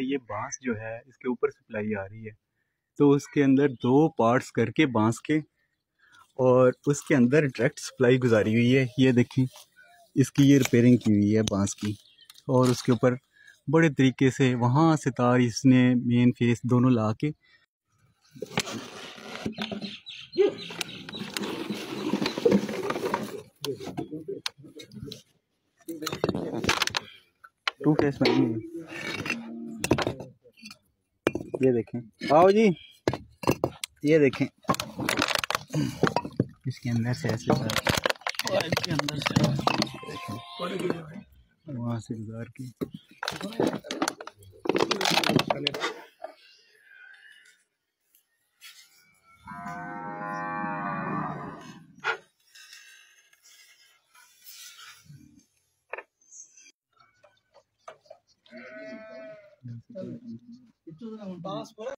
ये बांस जो है इसके ऊपर सप्लाई आ रही है, तो उसके अंदर दो पार्ट्स करके बांस के और उसके अंदर डायरेक्ट सप्लाई गुजारी हुई है। ये देखें, इसकी ये रिपेयरिंग की हुई है बांस की, और उसके ऊपर बड़े तरीके से वहाँ से तार इसने मेन फेस दोनों ला के टू फेस में। ये देखें, आओ जी, ये देखें इसके अंदर से ऐसे इसके अंदर से वहाँ से गुजार के